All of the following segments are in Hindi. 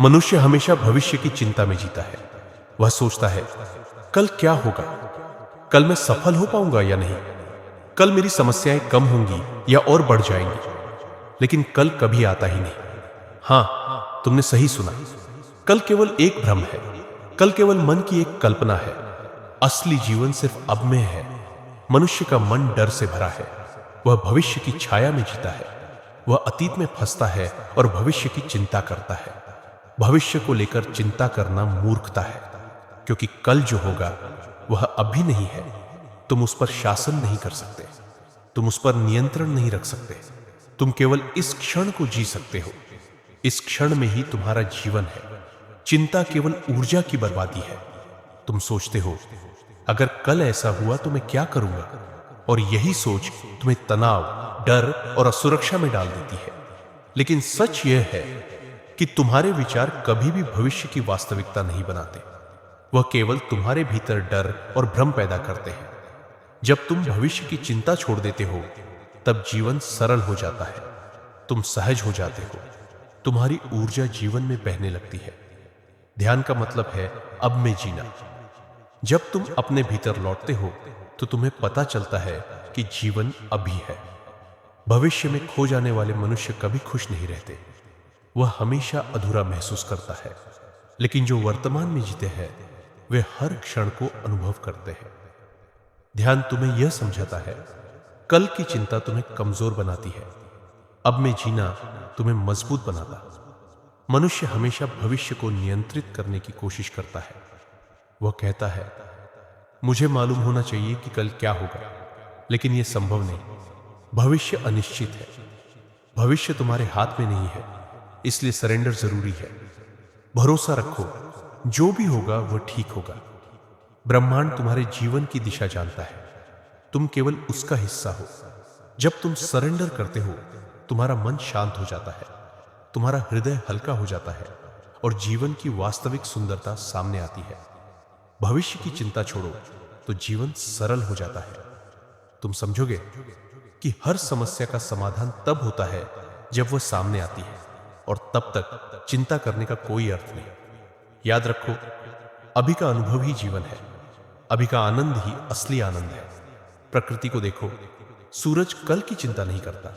मनुष्य हमेशा भविष्य की चिंता में जीता है। वह सोचता है, कल क्या होगा, कल मैं सफल हो पाऊंगा या नहीं, कल मेरी समस्याएं कम होंगी या और बढ़ जाएंगी। लेकिन कल कभी आता ही नहीं। हां, तुमने सही सुना। कल केवल एक भ्रम है, कल केवल मन की एक कल्पना है। असली जीवन सिर्फ अब में है। मनुष्य का मन डर से भरा है। वह भविष्य की छाया में जीता है। वह अतीत में फंसता है और भविष्य की चिंता करता है। भविष्य को लेकर चिंता करना मूर्खता है, क्योंकि कल जो होगा वह अभी नहीं है। तुम उस पर शासन नहीं कर सकते, तुम उस पर नियंत्रण नहीं रख सकते। तुम केवल इस क्षण को जी सकते हो। इस क्षण में ही तुम्हारा जीवन है। चिंता केवल ऊर्जा की बर्बादी है। तुम सोचते हो, अगर कल ऐसा हुआ तो मैं क्या करूंगा, और यही सोच तुम्हें तनाव, डर और असुरक्षा में डाल देती है। लेकिन सच यह है कि तुम्हारे विचार कभी भी भविष्य की वास्तविकता नहीं बनाते। वह केवल तुम्हारे भीतर डर और भ्रम पैदा करते हैं। जब तुम भविष्य की चिंता छोड़ देते हो, तब जीवन सरल हो जाता है। तुम सहज हो जाते हो। तुम्हारी ऊर्जा जीवन में बहने लगती है। ध्यान का मतलब है अब में जीना। जब तुम अपने भीतर लौटते हो, तो तुम्हें पता चलता है कि जीवन अभी है। भविष्य में खो जाने वाले मनुष्य कभी खुश नहीं रहते। वह हमेशा अधूरा महसूस करता है। लेकिन जो वर्तमान में जीते हैं, वे हर क्षण को अनुभव करते हैं। ध्यान तुम्हें यह समझाता है, कल की चिंता तुम्हें कमजोर बनाती है, अब में जीना तुम्हें मजबूत बनाता। मनुष्य हमेशा भविष्य को नियंत्रित करने की कोशिश करता है। वह कहता है, मुझे मालूम होना चाहिए कि कल क्या होगा, लेकिन यह संभव नहीं। भविष्य अनिश्चित है। भविष्य तुम्हारे हाथ में नहीं है, इसलिए सरेंडर जरूरी है। भरोसा रखो, जो भी होगा वह ठीक होगा। ब्रह्मांड तुम्हारे जीवन की दिशा जानता है। तुम केवल उसका हिस्सा हो। जब तुम सरेंडर करते हो, तुम्हारा मन शांत हो जाता है, तुम्हारा हृदय हल्का हो जाता है और जीवन की वास्तविक सुंदरता सामने आती है। भविष्य की चिंता छोड़ो तो जीवन सरल हो जाता है। तुम समझोगे कि हर समस्या का समाधान तब होता है जब वह सामने आती है, और तब तक चिंता करने का कोई अर्थ नहीं। याद रखो, अभी का अनुभव ही जीवन है। अभी का आनंद ही असली आनंद है। प्रकृति को देखो, सूरज कल की चिंता नहीं करता।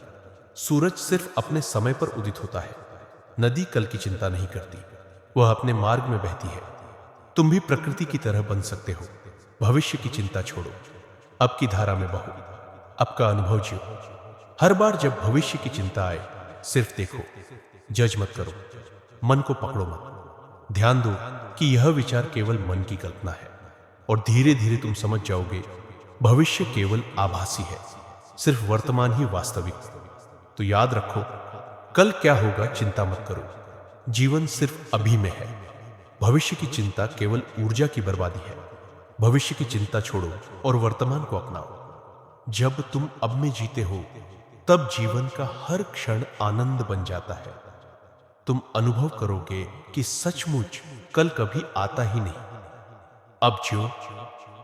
सूरज सिर्फ अपने समय पर उदित होता है। नदी कल की चिंता नहीं करती, वह अपने मार्ग में बहती है। तुम भी प्रकृति की तरह बन सकते हो। भविष्य की चिंता छोड़ो, अब की धारा में बहो, अब का अनुभव जियो। हर बार जब भविष्य की चिंता आए, सिर्फ देखो, जज मत करो, मन को पकड़ो मत। ध्यान दो कि यह विचार केवल मन की कल्पना है, और धीरे धीरे तुम समझ जाओगे भविष्य केवल आभासी है, सिर्फ वर्तमान ही वास्तविक। तो याद रखो, कल क्या होगा चिंता मत करो। जीवन सिर्फ अभी में है। भविष्य की चिंता केवल ऊर्जा की बर्बादी है। भविष्य की चिंता छोड़ो और वर्तमान को अपनाओ। जब तुम अब में जीते हो, तब जीवन का हर क्षण आनंद बन जाता है। तुम अनुभव करोगे कि सचमुच कल कभी आता ही नहीं। अब जियो,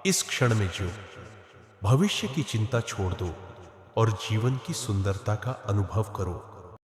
इस क्षण में जियो। भविष्य की चिंता छोड़ दो और जीवन की सुंदरता का अनुभव करो।